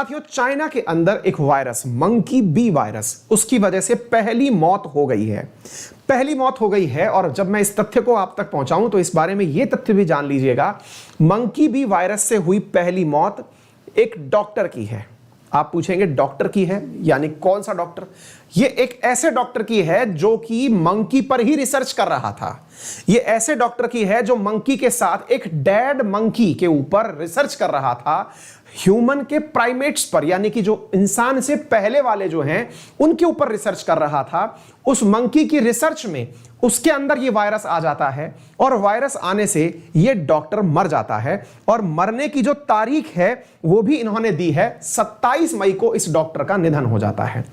साथियों, चाइना के अंदर एक वायरस मंकी बी वायरस, उसकी वजह से पहली मौत हो गई है। और जब मैं इस तथ्य को आप तक पहुंचाऊं तो इस बारे में यह तथ्य भी जान लीजिएगा, मंकी बी वायरस से हुई पहली मौत एक डॉक्टर की है। आप पूछेंगे डॉक्टर की है यानी कौन सा डॉक्टर? ये एक ऐसे डॉक्टर की है जो कि मंकी पर ही रिसर्च कर रहा था। ये ऐसे डॉक्टर की है जो मंकी के साथ एक डेड मंकी के ऊपर रिसर्च कर रहा था, ह्यूमन के प्राइमेट्स पर, यानी कि जो इंसान से पहले वाले जो हैं उनके ऊपर रिसर्च कर रहा था। उस मंकी की रिसर्च में उसके अंदर ये वायरस आ जाता है और वायरस आने से ये डॉक्टर मर जाता है। और मरने की जो तारीख है वो भी इन्होंने दी है, 27 मई को इस डॉक्टर का निधन हो जाता है।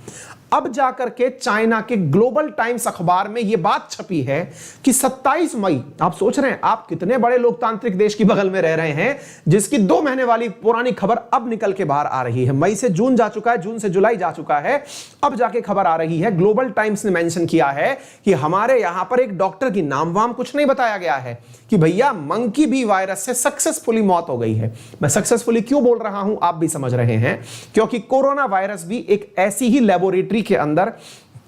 अब जाकर के चाइना के ग्लोबल टाइम्स अखबार में यह बात छपी है कि 27 मई, आप सोच रहे हैं आप कितने बड़े लोकतांत्रिक देश की बगल में रह रहे हैं जिसकी 2 महीने वाली पुरानी खबर अब निकल के बाहर आ रही है। मई से जून जा चुका है, जून से जुलाई जा चुका है, अब जाके खबर आ रही है। ग्लोबल टाइम्स ने मेंशन किया है कि हमारे यहां पर एक डॉक्टर की नाम वाम कुछ नहीं बताया गया है कि भैया मंकी बी वायरस से सक्सेसफुली मौत हो गई है। मैं सक्सेसफुली क्यों बोल रहा हूं आप भी समझ रहे हैं, क्योंकि कोरोना वायरस भी एक ऐसी ही लेबोरेटरी के अंदर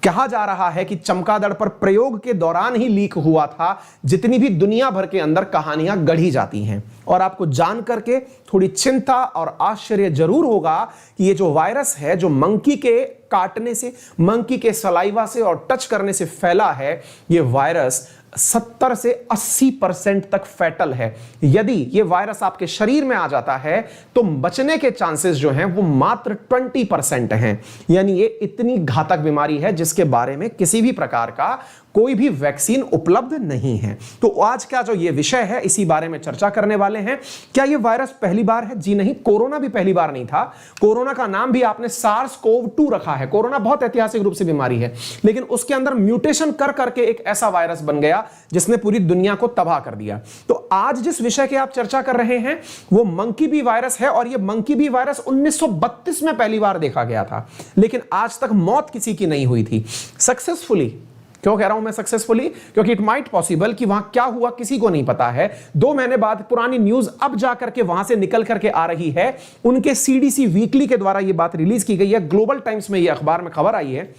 कहा जा रहा है कि चमगादड़ पर प्रयोग के दौरान ही लीक हुआ था, जितनी भी दुनिया भर के अंदर कहानियां गढ़ी जाती हैं। और आपको जान करके थोड़ी चिंता और आश्चर्य जरूर होगा कि ये जो वायरस है जो मंकी के काटने से, मंकी के सलाइवा से और टच करने से फैला है, ये वायरस 70 से 80% तक फैटल है। यदि ये वायरस आपके शरीर में आ जाता है तो बचने के चांसेस जो हैं वो मात्र 20% हैं। यानी ये इतनी घातक बीमारी है जिसके बारे में किसी भी प्रकार का कोई भी वैक्सीन उपलब्ध नहीं है। तो आज का जो ये विषय है इसी बारे में चर्चा करने वाले हैं। क्या ये वायरस पहली बार है? जी नहीं, कोरोना भी पहली बार नहीं था। कोरोना का नाम भी आपने SARS-CoV-2 रखा है। कोरोना बहुत ऐतिहासिक रूप से बीमारी है, लेकिन उसके अंदर म्यूटेशन कर करके एक ऐसा वायरस बन गया जिसने पूरी दुनिया को तबाह कर दिया। तो आज जिस विषय की आप चर्चा कर रहे हैं वो मंकी बी वायरस है। और ये मंकी बी वायरस 1932 में पहली बार देखा गया था, लेकिन आज तक मौत किसी की नहीं हुई थी सक्सेसफुली। क्यों कह रहा हूं मैं सक्सेसफुली? क्योंकि इट माइट पॉसिबल कि वहां क्या हुआ किसी को नहीं पता है। 2 महीने बाद पुरानी न्यूज अब जाकर के वहां से निकल करके आ रही है। उनके CDC वीकली के द्वारा यह बात रिलीज की गई है, ग्लोबल टाइम्स में यह अखबार में खबर आई है,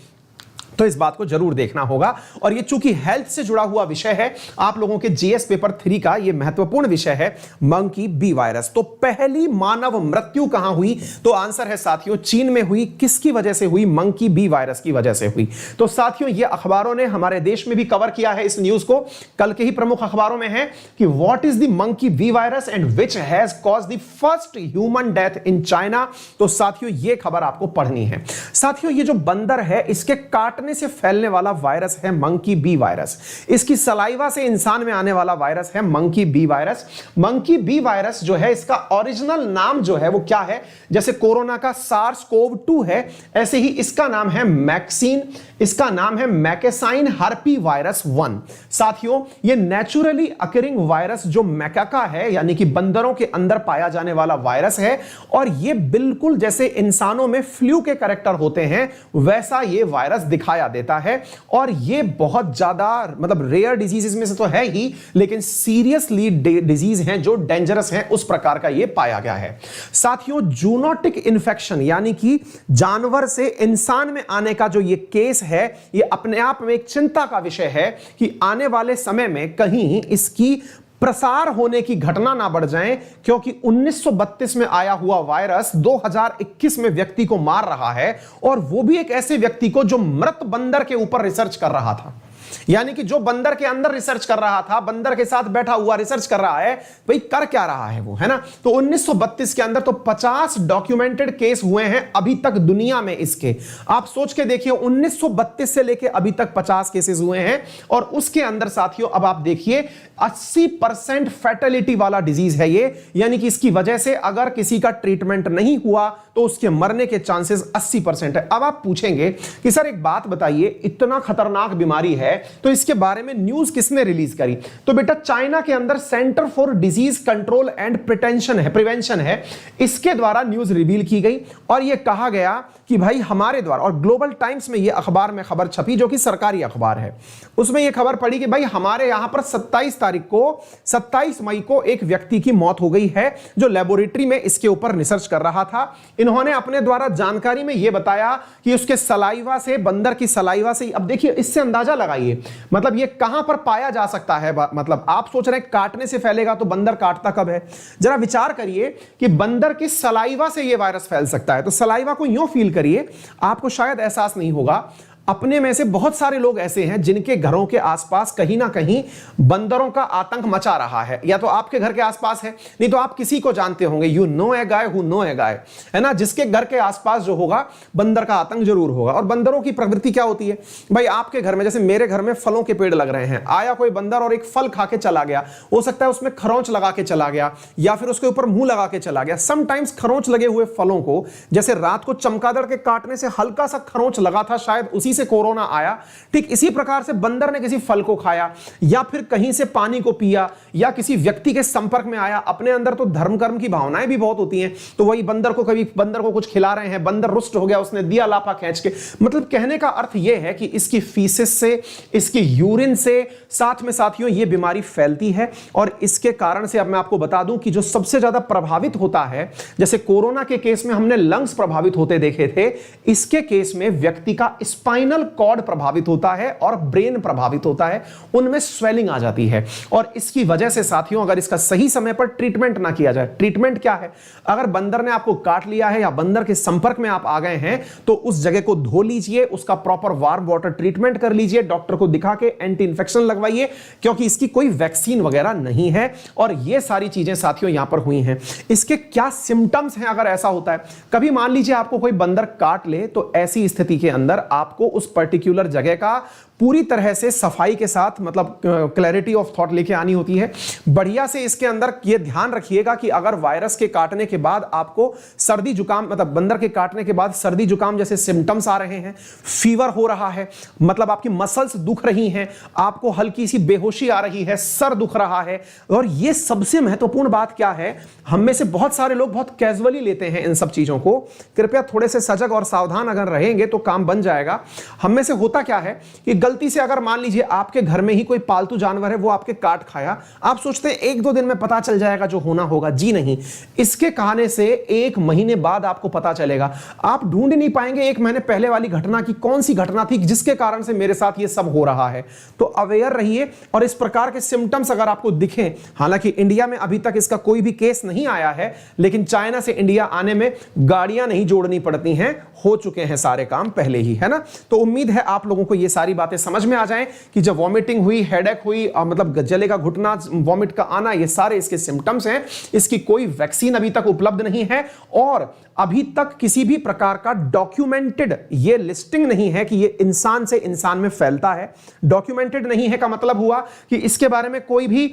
तो इस बात को जरूर देखना होगा। और ये चूंकि हेल्थ से जुड़ा हुआ विषय है, आप लोगों के GS पेपर 3 का ये महत्वपूर्ण विषय है मंकी बी वायरस। तो पहली मानव मृत्यु कहां हुई? तो आंसर है साथियों चीन में हुई। किसकी वजह से हुई? मंकी बी वायरस की वजह से हुई। तो साथियों ये अखबारों ने हमारे देश में भी कवर किया है इस न्यूज को। कल के ही प्रमुख अखबारों में है कि what is the monkey B virus and which has caused the first human death in China. तो साथियों ये खबर आपको पढ़नी है। साथियों ये जो बंदर है इसके काटने से फैलने वाला वायरस है मंकी बी वायरस। इसकी सलाइवा से इंसान में आने वाला वायरस है monkey B virus. Monkey B virus जो है इसका ओरिजिनल नाम जो है वो क्या है? जैसे कोरोना का SARS-CoV-2 है, ऐसे ही इसका नाम है मैक्सिन, इसका नाम है मैकेसाइन हर्पी वायरस 1। साथियों ये नेचुरली अकरिंग वायरस जो मैकाका है यानी कि बंदरों के अंदर पाया जाने वाला वायरस है। और ये बिल्कुल जैसे इंसानों में फ्लू के कैरेक्टर होते हैं वैसा ये वायरस दिखाया देता है। और ये बहुत ज्यादा मतलब रेयर डिजीजेस में से तो है ही, लेकिन सीरियसली डिजीज हैं जो डेंजरस हैं, उस प्रकार का ये पाया गया है। साथियों जूनोटिक इन्फेक्शन यानी कि जानवर से इंसान में आने का जो ये केस है, ये अपने आप में एक चिंता का विषय है कि आने वाले समय में कहीं इसकी प्रसार होने की घटना ना बढ़ जाए, क्योंकि 1932 में आया हुआ वायरस 2021 में व्यक्ति को मार रहा है। और वो भी एक ऐसे व्यक्ति को जो मृत बंदर के ऊपर रिसर्च कर रहा था। यानी कि जो बंदर के अंदर रिसर्च कर रहा था, बंदर के साथ बैठा हुआ रिसर्च कर रहा है, भाई कर क्या रहा है वो, है ना? तो 1932 के अंदर तो 50 डॉक्यूमेंटेड केस हुए हैं अभी तक दुनिया में इसके। आप सोच के देखिए 1932 से लेके अभी तक 50 केसेस हुए हैं। और उसके अंदर साथियों अब आप देखिए 80% फैटेलिटी वाला डिजीज है ये। यानी कि इसकी वजह से अगर किसी का ट्रीटमेंट नहीं हुआ तो उसके मरने के चांसेस 80% है। अब आप पूछेंगे कि सर एक बात बताइए, इतना खतरनाक बीमारी है, तो इसके बारे में न्यूज किसने रिलीज करी? तो बेटा चाइना के अंदर centre for disease control and prevention है, इसके द्वारा न्यूज रिवील की गई और यह कहा गया कि भाई हमारे द्वारा, और ग्लोबल टाइम्स में यह अखबार में खबर छपी जो कि सरकारी अखबार है, उसमें यह खबर पड़ी कि भाई हमारे यहां पर 27 मई को एक व्यक्ति की मौत हो गई है जो लेबोरेटरी में इसके ऊपर रिसर्च कर रहा था। इन्होंने अपने द्वारा जानकारी में यह बताया कि उसके सलाइवा से, बंदर की सलाइवा से, अब देखिए इससे अंदाजा लगाइए मतलब यह कहां पर पाया जा सकता है। मतलब आप सोच रहे हैं काटने से फैलेगा, तो बंदर काटता कब है? जरा विचार करिए कि बंदर की सलाइवा से यह वायरस फैल सकता है। तो सलाइवा को यूं फील करिए, आपको शायद एहसास नहीं होगा, अपने में से बहुत सारे लोग ऐसे हैं जिनके घरों के आसपास कहीं ना कहीं बंदरों का आतंक मचा रहा है, या तो आपके घर के आसपास है, नहीं तो आप किसी को जानते होंगे, you know a guy who know a guy, है ना, जिसके घर के आसपास जो होगा बंदर का आतंक जरूर होगा। और बंदरों की प्रवृत्ति क्या होती है भाई? आपके घर में, जैसे मेरे घर में फलों के पेड़ लग रहे हैं, आया कोई बंदर और एक फल खा के चला गया, हो सकता है उसमें खरोंच लगा के चला गया या फिर उसके ऊपर मुंह लगा के चला गया। समटाइम्स खरोंच लगे हुए फलों को, जैसे रात को चमगादड़ के काटने से हल्का सा खरोंच लगा था, शायद उसी से कोरोना आया, ठीक इसी प्रकार से बंदर ने किसी फल को खाया या फिर कहीं से पानी को पिया या किसी व्यक्ति के संपर्क में आया। अपने अंदर तो धर्म कर्म की भावनाएं भी बहुत होती हैं, तो वही बंदर को, कभी बंदर को कुछ खिला रहे हैं, बंदर रुष्ट हो गया, उसने दिया लाफा खींच के। मतलब कहने का अर्थ यह है कि इसकी फीसिस से, इसकी यूरिन से, साथ में साथियों ये बीमारी फैलती है। और इसके कारण से अब मैं आपको बता दूं कि जो सबसे ज्यादा प्रभावित होता है, जैसे कोरोना के केस में हमने लंग्स प्रभावित होते देखे थे, इसके केस में व्यक्ति का स्पाइनल कॉर्ड प्रभावित होता है और ब्रेन प्रभावित होता है, उनमें स्वेलिंग आ जाती है। और इसकी वजह से साथियों अगर इसका सही समय पर ट्रीटमेंट ना किया जाए, ट्रीटमेंट क्या है? अगर बंदर ने आपको काट लिया है या बंदर के संपर्क में आप आ गए हैं तो उस जगह को धो लीजिए, उसका प्रॉपर वार्म वाटर ट्रीटमेंट कर लीजिए, डॉक्टर को दिखा के एंटी इंफेक्शन लगवाइए, क्योंकि इसकी कोई वैक्सीन वगैरह नहीं है। और ये सारी चीजें साथियों यहां पर हुई हैं। इसके क्या सिम्टम्स हैं अगर ऐसा होता है? कभी मान लीजिए आपको कोई बंदर काट ले, तो ऐसी स्थिति के अंदर आपको उस पर्टिकुलर जगह का पूरी तरह से सफाई के साथ, मतलब क्लैरिटी ऑफ थॉट लेके आनी होती है बढ़िया से। इसके अंदर यह ध्यान रखिएगा कि अगर वायरस के काटने के बाद आपको सर्दी जुकाम, मतलब बंदर के काटने के बाद सर्दी जुकाम जैसे सिम्टम्स आ रहे हैं, फीवर हो रहा है, मतलब आपकी मसल्स दुख रही हैं, आपको हल्की सी बेहोशी आ रही है, सर दुख रहा है, और यह सबसे महत्वपूर्ण बात क्या है, हम में से बहुत सारे लोग बहुत कैजुअली लेते हैं इन सब चीजों को। कृपया थोड़े से सजग और सावधान अगर रहेंगे तो काम बन जाएगा। हम में से होता क्या है कि गलती से अगर मान लीजिए आपके घर में ही कोई पालतू जानवर है, वो आपके काट खाया, आप सोचते हैं 1-2 दिन में पता चल जाएगा जो होना होगा। जी नहीं, इसके कहने से 1 महीने बाद आपको पता चलेगा। आप ढूंढ नहीं पाएंगे 1 महीने पहले वाली घटना की कौन सी घटना थी जिसके कारण से मेरे साथ ये सब हो रहा है। तो अवेयर रहिए। और इस प्रकार के सिम्टम्स अगर आपको दिखें, हालांकि इंडिया में अभी तक इसका कोई भी केस नहीं आया है, लेकिन चाइना से इंडिया आने में गाड़ियां नहीं जोड़नी पड़ती हैं, हो चुके हैं सारे काम पहले ही, है ना। तो उम्मीद है आप लोगों को ये सारी बातें समझ में आ जाएं कि जब वॉमिटिंग हुई, हेडेक हुई, मतलब गले का घुटना, वॉमिट का आना, ये सारे इसके सिम्टम्स हैं। इसकी कोई वैक्सीन अभी तक उपलब्ध नहीं है और अभी तक किसी भी प्रकार का डॉक्यूमेंटेड ये लिस्टिंग नहीं है कि ये इंसान से इंसान में फैलता है। डॉक्यूमेंटेड नहीं है का मतलब हुआ कि इसके बारे में कोई भी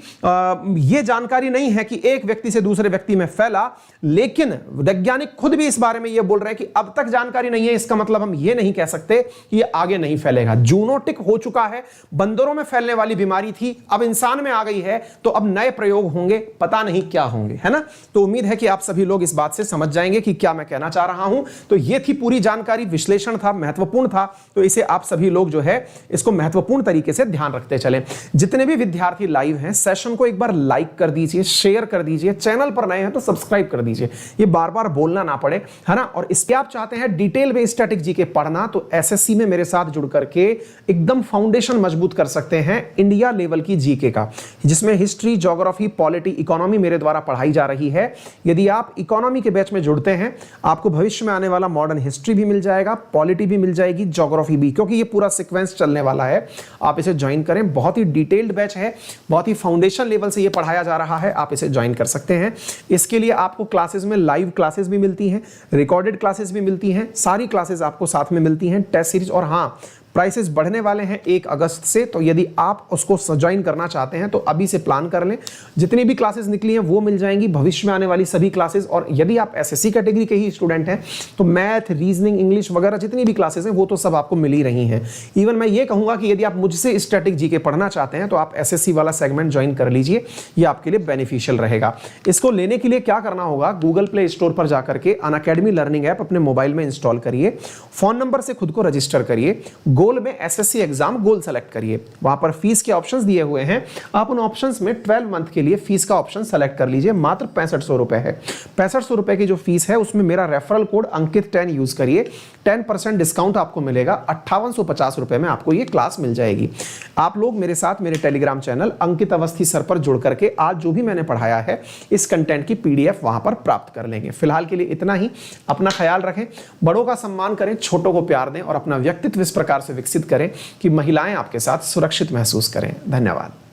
ये जानकारी नहीं है कि एक व्यक्ति से दूसरे व्यक्ति में फैला, लेकिन वैज्ञानिक खुद भी इस बारे में ये बोल रहे हैं कि अब तक जानकारी नहीं है। इसका मतलब हम ये नहीं कह सकते कि ये आगे नहीं फैलेगा। जूनोटिक हो चुका है, बंदरों में फैलने वाली बीमारी थी, अब इंसान में आ गई है, तो अब नए प्रयोग होंगे, पता नहीं क्या होंगे, है ना। तो उम्मीद है कि आप सभी लोग इस बात से समझ जाएंगे कि क्या मैं कहना चाह रहा हूं। तो ये थी पूरी जानकारी, विश्लेषण था, महत्वपूर्ण था, तो इसे आप सभी लोग जो है इसको महत्वपूर्ण तरीके से ध्यान रखते चलें। जितने भी विद्यार्थी लाइव हैं, सेशन को एक बार लाइक कर दीजिए, शेयर कर दीजिए, चैनल पर नए हैं तो सब्सक्राइब कर दीजिए, ये बार बार बोलना ना पड़े, है ना। और इसके आप चाहते हैं डिटेल में स्टैटिक जीके पढ़ना, तो एसएससी में मेरे साथ जुड़ करके एकदम फाउंडेशन मजबूत कर सकते हैं इंडिया लेवल की जीके का, जिसमें हिस्ट्री, ज्योग्राफी, पॉलिटी, इकोनॉमी मेरे द्वारा पढ़ाई जा रही है। यदि आप इकोनॉमी के बैच में जुड़ते हैं, आपको भविष्य में आने वाला मॉडर्न हिस्ट्री भी मिल जाएगा, पॉलिटी भी मिल जाएगी, ज्योग्राफी भी, क्योंकि ये पूरा सीक्वेंस चलने वाला है। आप इसे ज्वाइन करें, बहुत ही डिटेल्ड बैच है, बहुत ही फाउंडेशन लेवल से ये पढ़ाया जा रहा है, आप इसे ज्वाइन कर सकते हैं। इसके लिए आपको क्लासेस में लाइव क्लासेस भी मिलती हैं, रिकॉर्डेड क्लासेस भी मिलती हैं, सारी क्लासेस आपको साथ में मिलती हैं, टेस्ट सीरीज, और हाँ प्राइसेस बढ़ने वाले हैं 1 अगस्त से, तो यदि आप उसको ज्वाइन करना चाहते हैं तो अभी से प्लान कर लें। जितनी भी क्लासेस निकली हैं वो मिल जाएंगी, भविष्य में आने वाली सभी क्लासेस। और यदि आप एसएससी कैटेगरी के ही स्टूडेंट हैं तो मैथ, रीजनिंग, इंग्लिश वगैरह जितनी भी क्लासेस हैं वो तो सब आपको मिल ही रही हैं। इवन मैं ये कहूंगा कि यदि आप मुझसे स्टैटिक जीके पढ़ना चाहते हैं तो आप एसएससी वाला सेगमेंट ज्वाइन कर लीजिए, ये आपके लिए बेनिफिशियल रहेगा। इसको लेने के लिए क्या करना होगा, गूगल प्ले स्टोर पर जाकर के अनअकैडमी लर्निंग ऐप अपने मोबाइल में इंस्टॉल करिए, फोन नंबर से खुद को रजिस्टर करिए, गोल में एसएससी एग्जाम गोल सेलेक्ट करिए, वहां पर फीस के ऑप्शंस दिए हुए हैं, आप उन ऑप्शंस में 12 मंथ के लिए फीस का ऑप्शन सेलेक्ट कर लीजिए। मात्र 6500 रुपए है। 6500 रुपए की जो फीस है उसमें मेरा रेफरल कोड अंकित 10 यूज करिए, 10% डिस्काउंट आपको मिलेगा। 5850 रुपए में आपको ये क्लास मिल जाएगी। आप लोग मेरे साथ मेरे टेलीग्राम चैनल अंकित अवस्थी सर पर जुड़ करके आज जो भी मैंने पढ़ाया है इस कंटेंट की पीडीएफ वहां पर प्राप्त कर लेंगे। फिलहाल के लिए इतना ही। अपना ख्याल रखें, बड़ों का सम्मान करें, छोटों को प्यार दें और अपना व्यक्तित्व इस प्रकार से विकसित करें कि महिलाएं आपके साथ सुरक्षित महसूस करें। धन्यवाद।